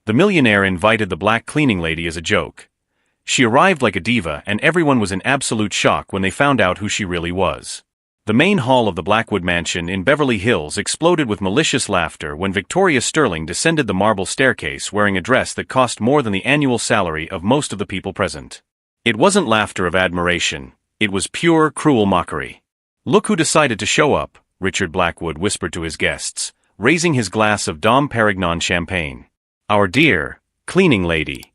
The millionaire invited the black cleaning lady as a joke. She arrived like a diva and everyone was in absolute shock when they found out who she really was. The main hall of the Blackwood mansion in Beverly Hills exploded with malicious laughter when Victoria Sterling descended the marble staircase wearing a dress that cost more than the annual salary of most of the people present. It wasn't laughter of admiration, it was pure, cruel mockery. "Look who decided to show up," Richard Blackwood whispered to his guests, raising his glass of Dom Perignon champagne. "Our dear cleaning lady."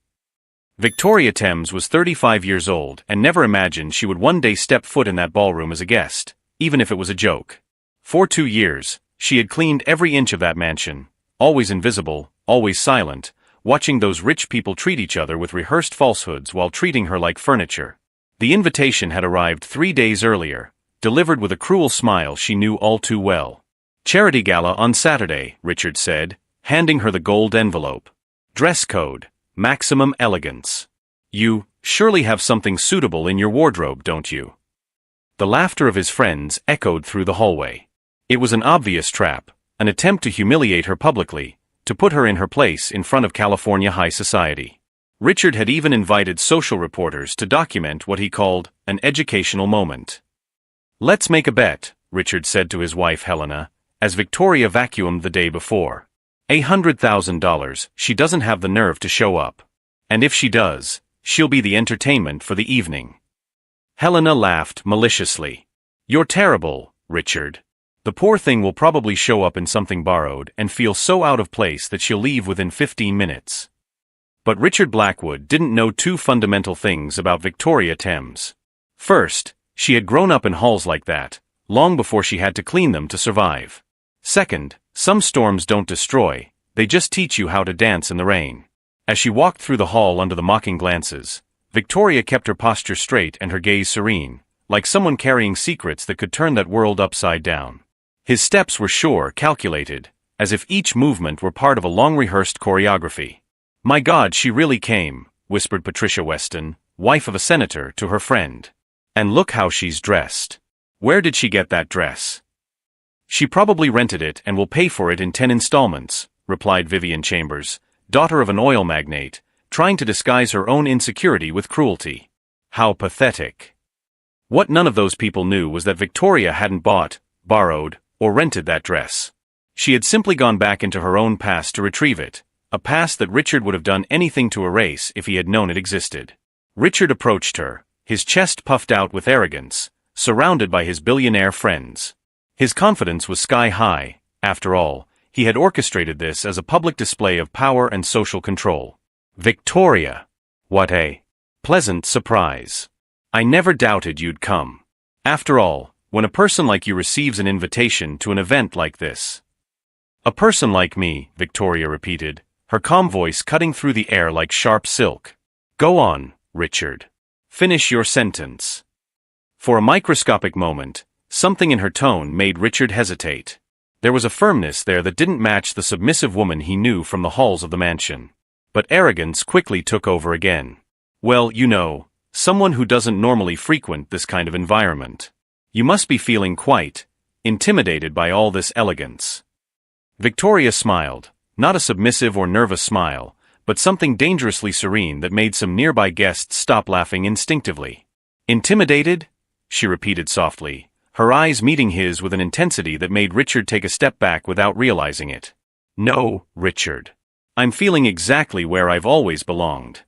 Victoria Thames was 35 years old and never imagined she would one day step foot in that ballroom as a guest, even if it was a joke. For 2 years, she had cleaned every inch of that mansion, always invisible, always silent, watching those rich people treat each other with rehearsed falsehoods while treating her like furniture. The invitation had arrived 3 days earlier, delivered with a cruel smile she knew all too well. "Charity gala on Saturday," Richard said, handing her the gold envelope. "Dress code, maximum elegance. You surely have something suitable in your wardrobe, don't you?" The laughter of his friends echoed through the hallway. It was an obvious trap, an attempt to humiliate her publicly, to put her in her place in front of California high society. Richard had even invited social reporters to document what he called an educational moment. "Let's make a bet," Richard said to his wife Helena, as Victoria vacuumed the day before. $100,000, she doesn't have the nerve to show up. And if she does, she'll be the entertainment for the evening. Helena laughed maliciously. "You're terrible, Richard. The poor thing will probably show up in something borrowed and feel so out of place that she'll leave within 15 minutes. But Richard Blackwood didn't know two fundamental things about Victoria Thames. First, she had grown up in halls like that, long before she had to clean them to survive. Second, some storms don't destroy, they just teach you how to dance in the rain. As she walked through the hall under the mocking glances, Victoria kept her posture straight and her gaze serene, like someone carrying secrets that could turn that world upside down. His steps were sure, calculated, as if each movement were part of a long-rehearsed choreography. "My God, she really came," whispered Patricia Weston, wife of a senator, to her friend. "And look how she's dressed. Where did she get that dress?" "She probably rented it and will pay for it in 10 installments, replied Vivian Chambers, daughter of an oil magnate, trying to disguise her own insecurity with cruelty. How pathetic. What none of those people knew was that Victoria hadn't bought, borrowed, or rented that dress. She had simply gone back into her own past to retrieve it, a past that Richard would have done anything to erase if he had known it existed. Richard approached her, his chest puffed out with arrogance, surrounded by his billionaire friends. His confidence was sky-high. After all, he had orchestrated this as a public display of power and social control. "Victoria! What a pleasant surprise. I never doubted you'd come. After all, when a person like you receives an invitation to an event like this." "A person like me," Victoria repeated, her calm voice cutting through the air like sharp silk. "Go on, Richard. Finish your sentence." For a microscopic moment, something in her tone made Richard hesitate. There was a firmness there that didn't match the submissive woman he knew from the halls of the mansion. But arrogance quickly took over again. "Well, you know, someone who doesn't normally frequent this kind of environment. You must be feeling quite intimidated by all this elegance." Victoria smiled, not a submissive or nervous smile, but something dangerously serene that made some nearby guests stop laughing instinctively. "Intimidated?" she repeated softly, her eyes meeting his with an intensity that made Richard take a step back without realizing it. "No, Richard. I'm feeling exactly where I've always belonged."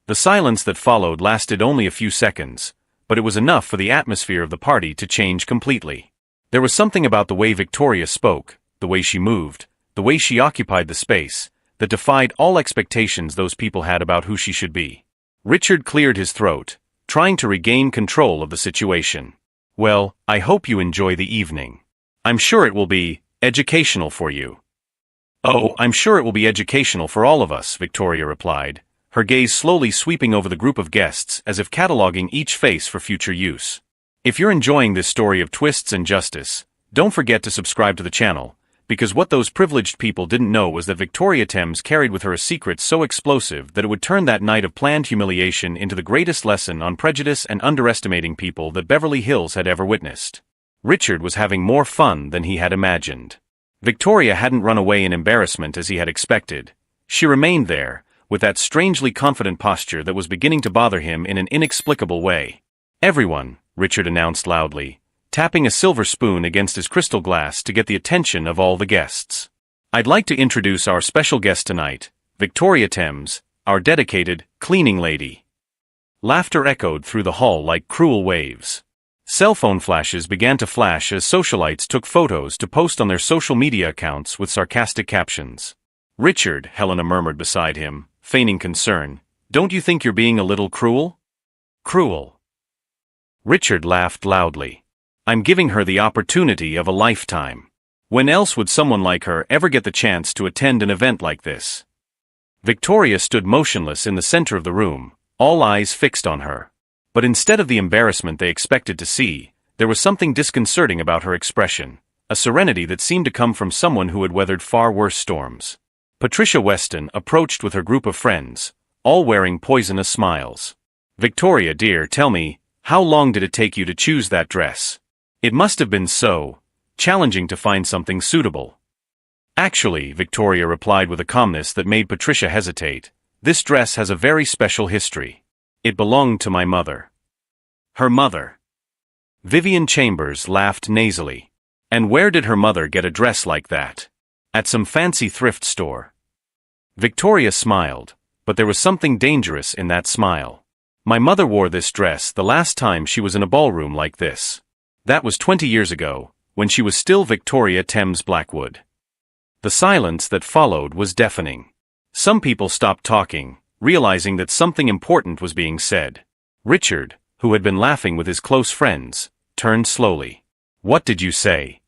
The silence that followed lasted only a few seconds, but it was enough for the atmosphere of the party to change completely. There was something about the way Victoria spoke, the way she moved, the way she occupied the space, that defied all expectations those people had about who she should be. Richard cleared his throat, trying to regain control of the situation. "Well, I hope you enjoy the evening. I'm sure it will be educational for you." "Oh, I'm sure it will be educational for all of us," Victoria replied, her gaze slowly sweeping over the group of guests as if cataloging each face for future use. If you're enjoying this story of twists and justice, don't forget to subscribe to the channel, because what those privileged people didn't know was that Victoria Thames carried with her a secret so explosive that it would turn that night of planned humiliation into the greatest lesson on prejudice and underestimating people that Beverly Hills had ever witnessed. Richard was having more fun than he had imagined. Victoria hadn't run away in embarrassment as he had expected. She remained there, with that strangely confident posture that was beginning to bother him in an inexplicable way. "Everyone," Richard announced loudly, tapping a silver spoon against his crystal glass to get the attention of all the guests. "I'd like to introduce our special guest tonight, Victoria Thames, our dedicated cleaning lady." Laughter echoed through the hall like cruel waves. Cell phone flashes began to flash as socialites took photos to post on their social media accounts with sarcastic captions. "Richard," Helena murmured beside him, feigning concern, "don't you think you're being a little cruel?" "Cruel?" Richard laughed loudly. "I'm giving her the opportunity of a lifetime. When else would someone like her ever get the chance to attend an event like this?" Victoria stood motionless in the center of the room, all eyes fixed on her. But instead of the embarrassment they expected to see, there was something disconcerting about her expression, a serenity that seemed to come from someone who had weathered far worse storms. Patricia Weston approached with her group of friends, all wearing poisonous smiles. "Victoria dear, tell me, how long did it take you to choose that dress? It must have been so challenging to find something suitable." "Actually," Victoria replied with a calmness that made Patricia hesitate, "this dress has a very special history. It belonged to my mother." "Her mother?" Vivian Chambers laughed nasally. "And where did her mother get a dress like that? At some fancy thrift store?" Victoria smiled, but there was something dangerous in that smile. "My mother wore this dress the last time she was in a ballroom like this. That was 20 years ago, when she was still Victoria Thames Blackwood." The silence that followed was deafening. Some people stopped talking, realizing that something important was being said. Richard, who had been laughing with his close friends, turned slowly. "What did you say?"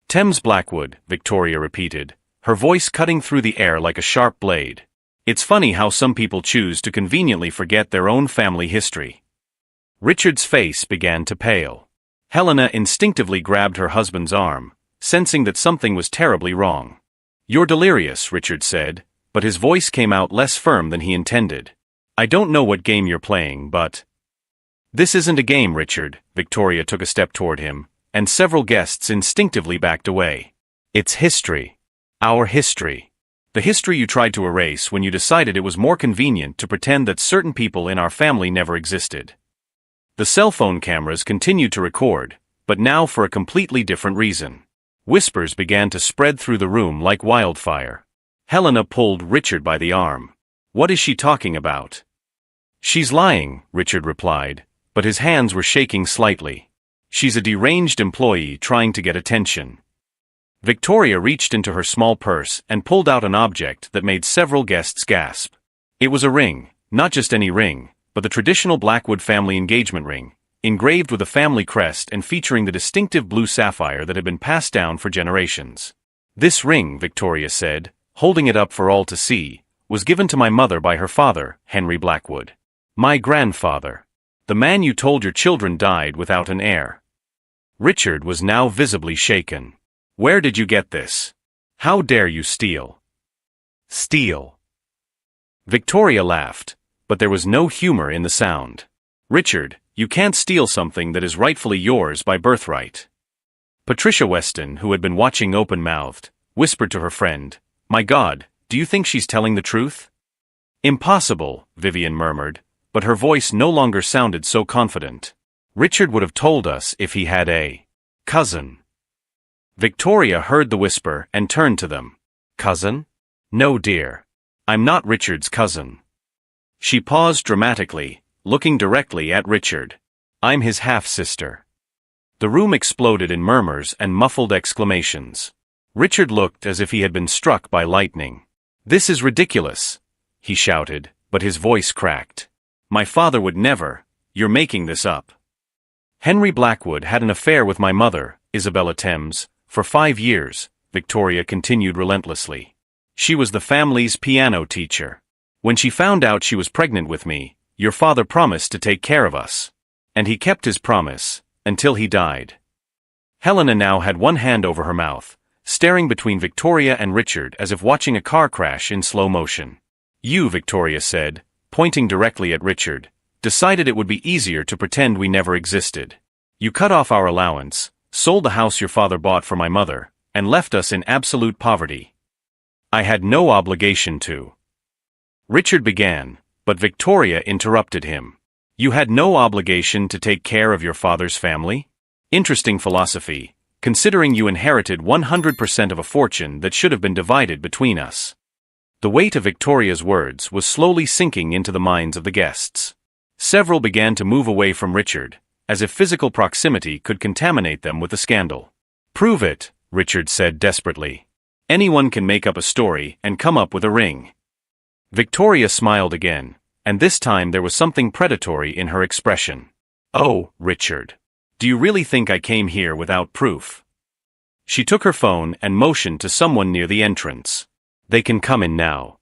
"Thames Blackwood," Victoria repeated, her voice cutting through the air like a sharp blade. "It's funny how some people choose to conveniently forget their own family history." Richard's face began to pale. Helena instinctively grabbed her husband's arm, sensing that something was terribly wrong. "You're delirious," Richard said, but his voice came out less firm than he intended. "I don't know what game you're playing, but—" "This isn't a game, Richard." Victoria took a step toward him, and several guests instinctively backed away. "It's history. Our history. The history you tried to erase when you decided it was more convenient to pretend that certain people in our family never existed." The cell phone cameras continued to record, but now for a completely different reason. Whispers began to spread through the room like wildfire. Helena pulled Richard by the arm. "What is she talking about?" "She's lying," Richard replied, but his hands were shaking slightly. "She's a deranged employee trying to get attention." Victoria reached into her small purse and pulled out an object that made several guests gasp. It was a ring, not just any ring, but the traditional Blackwood family engagement ring, engraved with a family crest and featuring the distinctive blue sapphire that had been passed down for generations. "This ring," Victoria said, holding it up for all to see, "was given to my mother by her father, Henry Blackwood. My grandfather. The man you told your children died without an heir." Richard was now visibly shaken. "Where did you get this? How dare you steal?" "Steal?" Victoria laughed, but there was no humor in the sound. "Richard, you can't steal something that is rightfully yours by birthright." Patricia Weston, who had been watching open-mouthed, whispered to her friend, "My God, do you think she's telling the truth?" "Impossible," Vivian murmured, but her voice no longer sounded so confident. "Richard would have told us if he had a cousin." Victoria heard the whisper and turned to them. "Cousin? No, dear. I'm not Richard's cousin." She paused dramatically, looking directly at Richard. "I'm his half-sister." The room exploded in murmurs and muffled exclamations. Richard looked as if he had been struck by lightning. "This is ridiculous," he shouted, but his voice cracked. "My father would never. You're making this up." "Henry Blackwood had an affair with my mother, Isabella Thames, for 5 years," Victoria continued relentlessly. "She was the family's piano teacher. When she found out she was pregnant with me, your father promised to take care of us. And he kept his promise, until he died." Helena now had one hand over her mouth, staring between Victoria and Richard as if watching a car crash in slow motion. "You," Victoria said, pointing directly at Richard, "decided it would be easier to pretend we never existed. You cut off our allowance, sold the house your father bought for my mother, and left us in absolute poverty." I had no obligation to. Richard began, but Victoria interrupted him. You had no obligation to take care of your father's family? Interesting philosophy, considering you inherited 100% of a fortune that should have been divided between us. The weight of Victoria's words was slowly sinking into the minds of the guests. Several began to move away from Richard, as if physical proximity could contaminate them with the scandal. Prove it, Richard said desperately. Anyone can make up a story and come up with a ring. Victoria smiled again, and this time there was something predatory in her expression. Oh, Richard. Do you really think I came here without proof? She took her phone and motioned to someone near the entrance. They can come in now.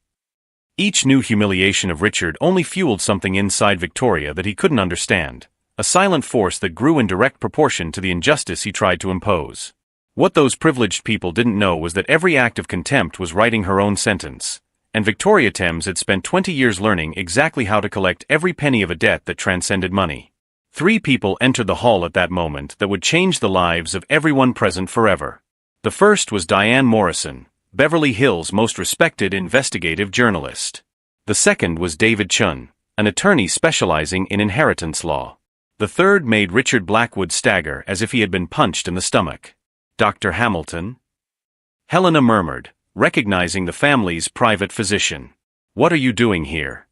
Each new humiliation of Richard only fueled something inside Victoria that he couldn't understand, a silent force that grew in direct proportion to the injustice he tried to impose. What those privileged people didn't know was that every act of contempt was writing her own sentence, and Victoria Thames had spent 20 years learning exactly how to collect every penny of a debt that transcended money. 3 people entered the hall at that moment that would change the lives of everyone present forever. The first was Diane Morrison, Beverly Hills' most respected investigative journalist. The second was David Chun, an attorney specializing in inheritance law. The third made Richard Blackwood stagger as if he had been punched in the stomach. Dr. Hamilton? Helena murmured, recognizing the family's private physician. What are you doing here?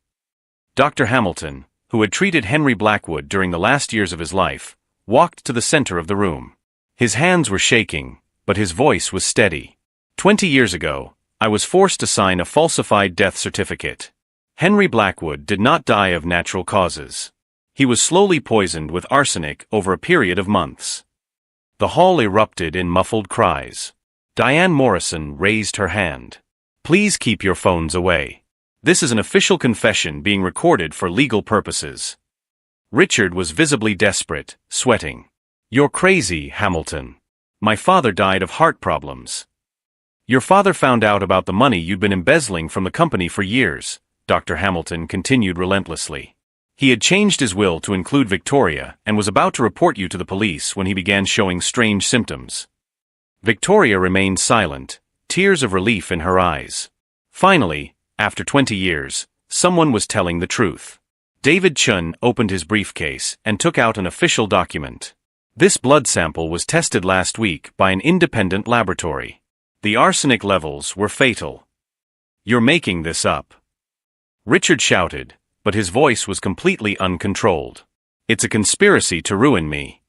Dr. Hamilton, who had treated Henry Blackwood during the last years of his life, walked to the center of the room. His hands were shaking, but his voice was steady. 20 years ago, I was forced to sign a falsified death certificate. Henry Blackwood did not die of natural causes. He was slowly poisoned with arsenic over a period of months. The hall erupted in muffled cries. Diane Morrison raised her hand. Please keep your phones away. This is an official confession being recorded for legal purposes. Richard was visibly desperate, sweating. You're crazy, Hamilton. My father died of heart problems. Your father found out about the money you'd been embezzling from the company for years, Dr. Hamilton continued relentlessly. He had changed his will to include Victoria and was about to report you to the police when he began showing strange symptoms. Victoria remained silent, tears of relief in her eyes. Finally, after 20 years, someone was telling the truth. David Chun opened his briefcase and took out an official document. This blood sample was tested last week by an independent laboratory. The arsenic levels were fatal. You're making this up. Richard shouted, but his voice was completely uncontrolled. It's a conspiracy to ruin me.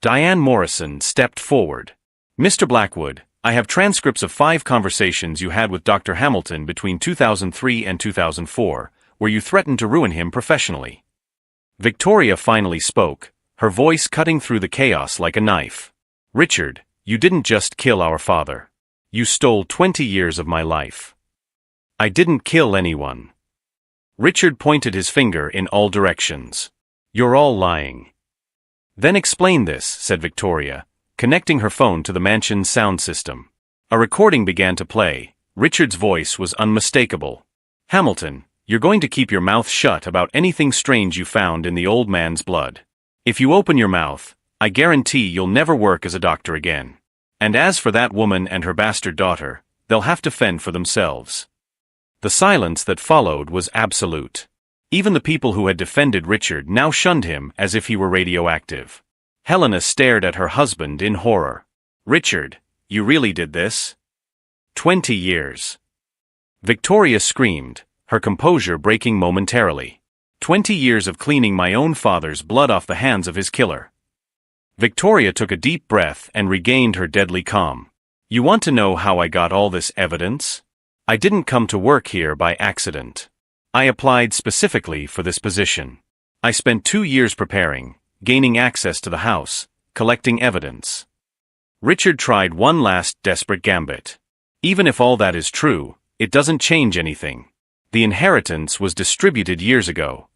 Diane Morrison stepped forward. Mr. Blackwood, I have transcripts of 5 conversations you had with Dr. Hamilton between 2003 and 2004, where you threatened to ruin him professionally. Victoria finally spoke, her voice cutting through the chaos like a knife. Richard, you didn't just kill our father. You stole 20 years of my life. I didn't kill anyone. Richard pointed his finger in all directions. You're all lying. Then explain this, said Victoria, connecting her phone to the mansion's sound system. A recording began to play. Richard's voice was unmistakable. Hamilton, you're going to keep your mouth shut about anything strange you found in the old man's blood. If you open your mouth, I guarantee you'll never work as a doctor again. And as for that woman and her bastard daughter, they'll have to fend for themselves. The silence that followed was absolute. Even the people who had defended Richard now shunned him as if he were radioactive. Helena stared at her husband in horror. Richard, you really did this? 20 years. Victoria screamed, her composure breaking momentarily. 20 years of cleaning my own father's blood off the hands of his killer. Victoria took a deep breath and regained her deadly calm. You want to know how I got all this evidence? I didn't come to work here by accident. I applied specifically for this position. I spent 2 years preparing, gaining access to the house, collecting evidence. Richard tried one last desperate gambit. Even if all that is true, it doesn't change anything. The inheritance was distributed years ago.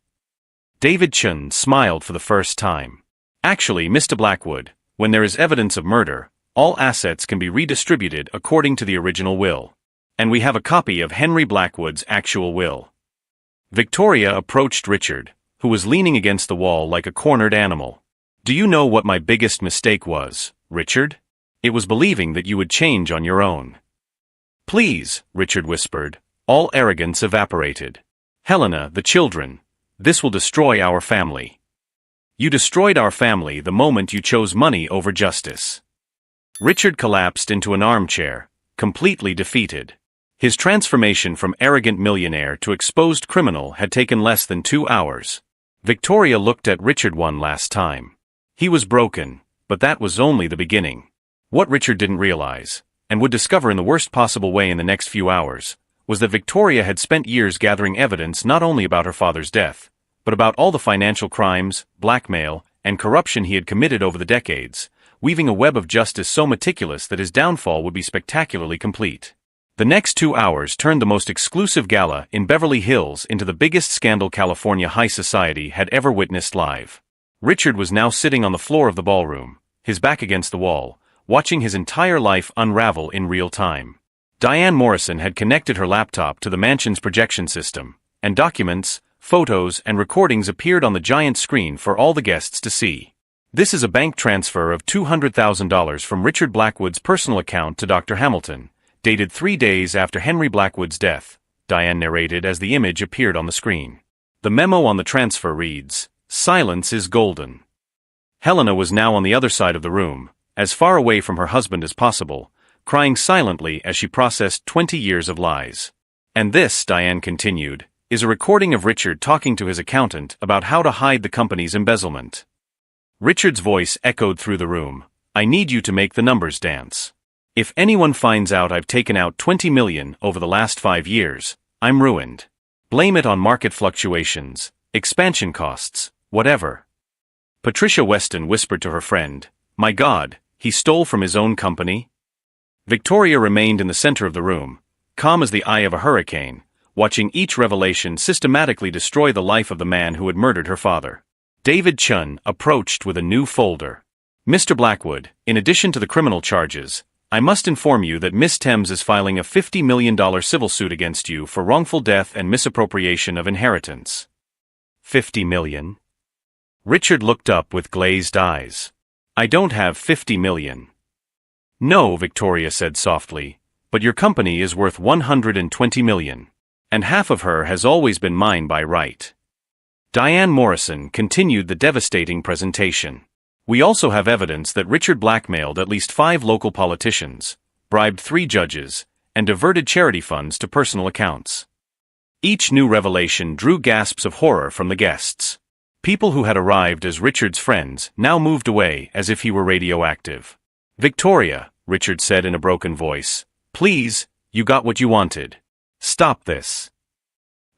David Chun smiled for the first time. Actually, Mr. Blackwood, when there is evidence of murder, all assets can be redistributed according to the original will. And we have a copy of Henry Blackwood's actual will. Victoria approached Richard, who was leaning against the wall like a cornered animal. Do you know what my biggest mistake was, Richard? It was believing that you would change on your own. Please, Richard whispered. All arrogance evaporated. Helena, the children. This will destroy our family. You destroyed our family the moment you chose money over justice. Richard collapsed into an armchair, completely defeated. His transformation from arrogant millionaire to exposed criminal had taken less than 2 hours. Victoria looked at Richard one last time. He was broken, but that was only the beginning. What Richard didn't realize, and would discover in the worst possible way in the next few hours, was that Victoria had spent years gathering evidence not only about her father's death, but about all the financial crimes, blackmail, and corruption he had committed over the decades, weaving a web of justice so meticulous that his downfall would be spectacularly complete. The next 2 hours turned the most exclusive gala in Beverly Hills into the biggest scandal California high society had ever witnessed live. Richard was now sitting on the floor of the ballroom, his back against the wall, watching his entire life unravel in real time. Diane Morrison had connected her laptop to the mansion's projection system, and documents, photos, and recordings appeared on the giant screen for all the guests to see. This is a bank transfer of $200,000 from Richard Blackwood's personal account to Dr. Hamilton, dated 3 days after Henry Blackwood's death, Diane narrated as the image appeared on the screen. The memo on the transfer reads, "Silence is golden." Helena was now on the other side of the room, as far away from her husband as possible, crying silently as she processed 20 years of lies. And this, Diane continued, is a recording of Richard talking to his accountant about how to hide the company's embezzlement. Richard's voice echoed through the room. "I need you to make the numbers dance. If anyone finds out I've taken out $20 million over the last 5 years, I'm ruined. Blame it on market fluctuations, expansion costs, whatever." Patricia Weston whispered to her friend, "My God, he stole from his own company?" Victoria remained in the center of the room, calm as the eye of a hurricane, watching each revelation systematically destroy the life of the man who had murdered her father. David Chun approached with a new folder. "Mr. Blackwood, in addition to the criminal charges, I must inform you that Miss Thames is filing a $50 million civil suit against you for wrongful death and misappropriation of inheritance." $50 million? Richard looked up with glazed eyes. "I don't have $50 million. "No," Victoria said softly, "but your company is worth $120 million. And half of her has always been mine by right." Diane Morrison continued the devastating presentation. "We also have evidence that Richard blackmailed at least 5 local politicians, bribed 3 judges, and diverted charity funds to personal accounts." Each new revelation drew gasps of horror from the guests. People who had arrived as Richard's friends now moved away as if he were radioactive. "Victoria," Richard said in a broken voice, "please, you got what you wanted. Stop this."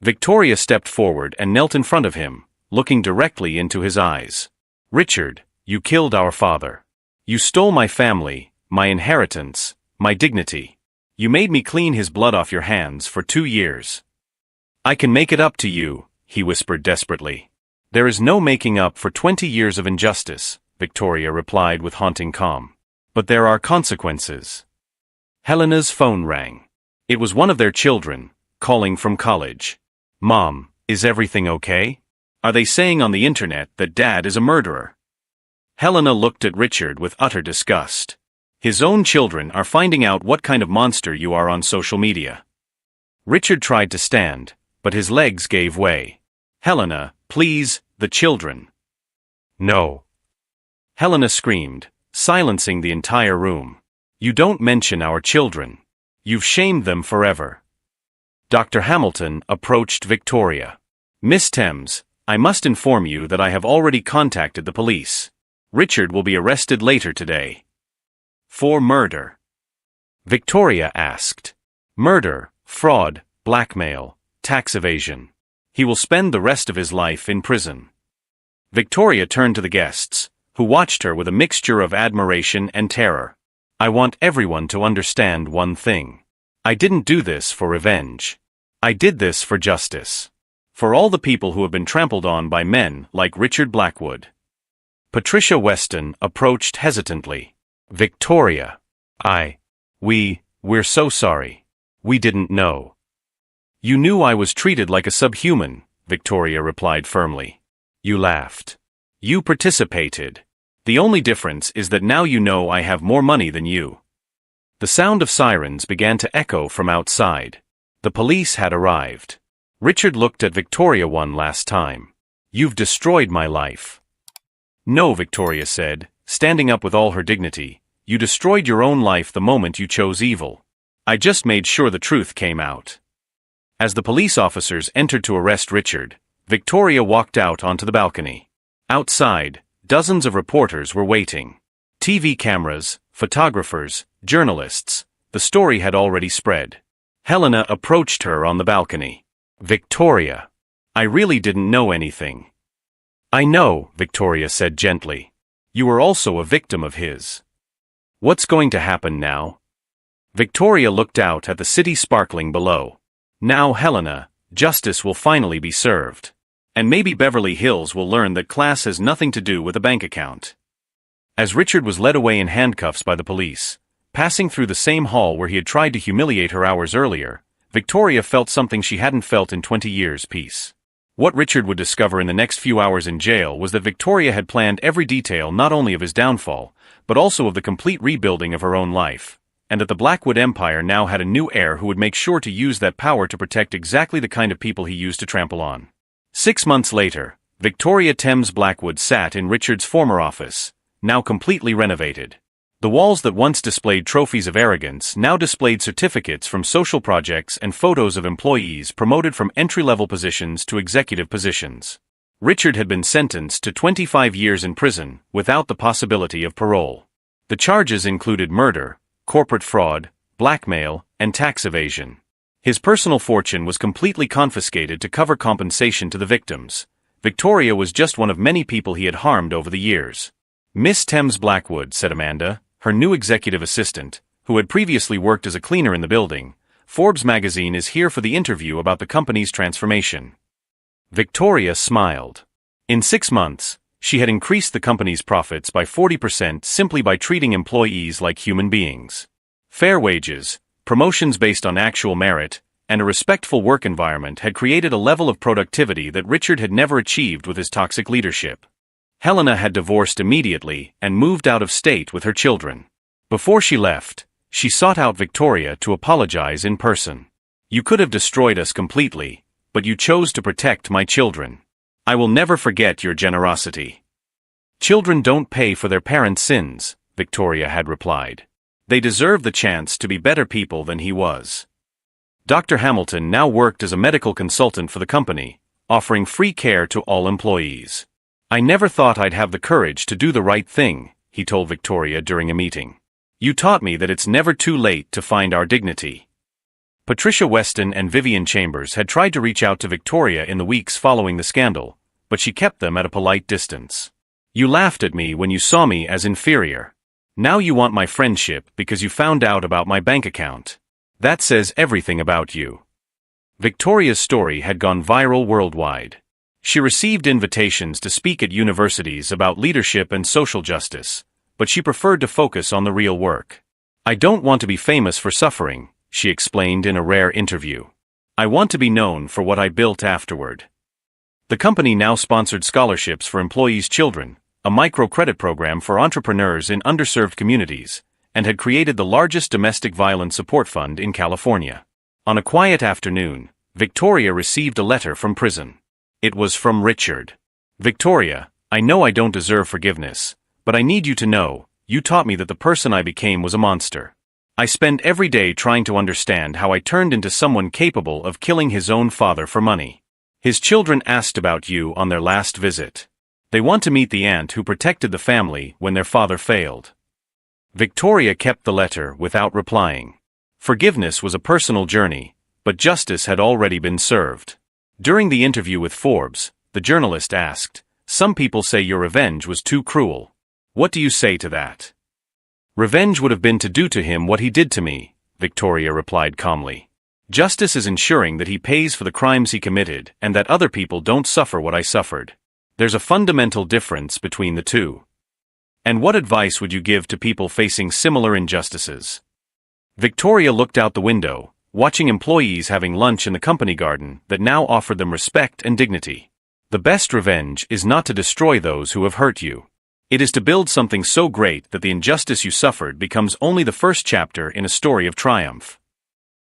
Victoria stepped forward and knelt in front of him, looking directly into his eyes. "Richard, you killed our father. You stole my family, my inheritance, my dignity. You made me clean his blood off your hands for 2 years." "I can make it up to you," he whispered desperately. "There is no making up for 20 years of injustice," Victoria replied with haunting calm. "But there are consequences." Helena's phone rang. It was one of their children, calling from college. "Mom, is everything okay? Are they saying on the internet that Dad is a murderer?" Helena looked at Richard with utter disgust. "His own children are finding out what kind of monster you are on social media." Richard tried to stand, but his legs gave way. "Helena, please, the children." "No." Helena screamed, silencing the entire room. "You don't mention our children. You've shamed them forever." Dr. Hamilton approached Victoria. "Miss Thames, I must inform you that I have already contacted the police. Richard will be arrested later today." "For murder?" Victoria asked. "Murder, fraud, blackmail, tax evasion. He will spend the rest of his life in prison." Victoria turned to the guests, who watched her with a mixture of admiration and terror. "I want everyone to understand one thing. I didn't do this for revenge. I did this for justice. For all the people who have been trampled on by men like Richard Blackwood." Patricia Weston approached hesitantly. "Victoria. We're so sorry. We didn't know." "You knew I was treated like a subhuman," Victoria replied firmly. "You laughed. You participated. The only difference is that now you know I have more money than you." The sound of sirens began to echo from outside. The police had arrived. Richard looked at Victoria one last time. "You've destroyed my life." "No," Victoria said, standing up with all her dignity. "You destroyed your own life the moment you chose evil. I just made sure the truth came out." As the police officers entered to arrest Richard, Victoria walked out onto the balcony. Outside, dozens of reporters were waiting. TV cameras, photographers, journalists. The story had already spread. Helena approached her on the balcony. "Victoria, I really didn't know anything." "I know," Victoria said gently. "You were also a victim of his. What's going to happen now?" Victoria looked out at the city sparkling below. "Now, Helena, justice will finally be served. And maybe Beverly Hills will learn that class has nothing to do with a bank account." As Richard was led away in handcuffs by the police, passing through the same hall where he had tried to humiliate her hours earlier, Victoria felt something she hadn't felt in 20 years: peace. What Richard would discover in the next few hours in jail was that Victoria had planned every detail not only of his downfall, but also of the complete rebuilding of her own life, and that the Blackwood Empire now had a new heir who would make sure to use that power to protect exactly the kind of people he used to trample on. 6 months later, Victoria Thames Blackwood sat in Richard's former office, now completely renovated. The walls that once displayed trophies of arrogance now displayed certificates from social projects and photos of employees promoted from entry-level positions to executive positions. Richard had been sentenced to 25 years in prison without the possibility of parole. The charges included murder, corporate fraud, blackmail, and tax evasion. His personal fortune was completely confiscated to cover compensation to the victims. Victoria was just one of many people he had harmed over the years. "Miss Thames Blackwood," said Amanda, her new executive assistant, who had previously worked as a cleaner in the building, "Forbes magazine is here for the interview about the company's transformation." Victoria smiled. In 6 months, she had increased the company's profits by 40% simply by treating employees like human beings. Fair wages, promotions based on actual merit, and a respectful work environment had created a level of productivity that Richard had never achieved with his toxic leadership. Helena had divorced immediately and moved out of state with her children. Before she left, she sought out Victoria to apologize in person. "You could have destroyed us completely, but you chose to protect my children. I will never forget your generosity." "Children don't pay for their parents' sins," Victoria had replied. "They deserve the chance to be better people than he was." Dr. Hamilton now worked as a medical consultant for the company, offering free care to all employees. "I never thought I'd have the courage to do the right thing," he told Victoria during a meeting. "You taught me that it's never too late to find our dignity." Patricia Weston and Vivian Chambers had tried to reach out to Victoria in the weeks following the scandal, but she kept them at a polite distance. "You laughed at me when you saw me as inferior. Now you want my friendship because you found out about my bank account. That says everything about you." Victoria's story had gone viral worldwide. She received invitations to speak at universities about leadership and social justice, but she preferred to focus on the real work. "I don't want to be famous for suffering," she explained in a rare interview. "I want to be known for what I built afterward." The company now sponsored scholarships for employees' children, a microcredit program for entrepreneurs in underserved communities, and had created the largest domestic violence support fund in California. On a quiet afternoon, Victoria received a letter from prison. It was from Richard. "Victoria, I know I don't deserve forgiveness, but I need you to know, you taught me that the person I became was a monster. I spend every day trying to understand how I turned into someone capable of killing his own father for money. His children asked about you on their last visit. They want to meet the aunt who protected the family when their father failed." Victoria kept the letter without replying. Forgiveness was a personal journey, but justice had already been served. During the interview with Forbes, the journalist asked, "Some people say your revenge was too cruel. What do you say to that?" "Revenge would have been to do to him what he did to me," Victoria replied calmly. "Justice is ensuring that he pays for the crimes he committed and that other people don't suffer what I suffered. There's a fundamental difference between the two." "And what advice would you give to people facing similar injustices?" Victoria looked out the window, watching employees having lunch in the company garden that now offered them respect and dignity. "The best revenge is not to destroy those who have hurt you. It is to build something so great that the injustice you suffered becomes only the first chapter in a story of triumph.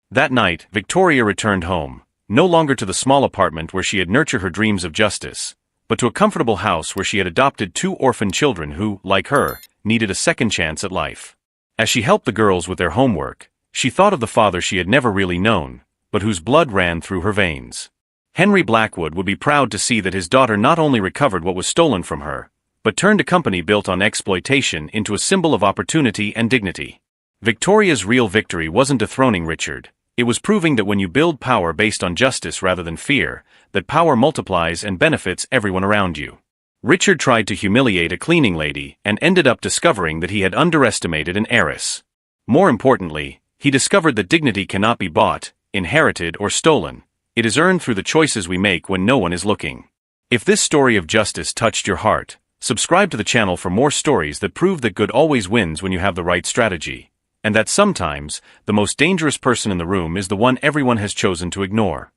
That night, Victoria returned home, no longer to the small apartment where she had nurtured her dreams of justice, but to a comfortable house where she had adopted 2 orphan children who, like her, needed a second chance at life. As she helped the girls with their homework, she thought of the father she had never really known, but whose blood ran through her veins. Henry Blackwood would be proud to see that his daughter not only recovered what was stolen from her, but turned a company built on exploitation into a symbol of opportunity and dignity. Victoria's real victory wasn't dethroning Richard. It was proving that when you build power based on justice rather than fear, that power multiplies and benefits everyone around you. Richard tried to humiliate a cleaning lady and ended up discovering that he had underestimated an heiress. More importantly, he discovered that dignity cannot be bought, inherited, or stolen. It is earned through the choices we make when no one is looking. If this story of justice touched your heart, subscribe to the channel for more stories that prove that good always wins when you have the right strategy, and that sometimes, the most dangerous person in the room is the one everyone has chosen to ignore.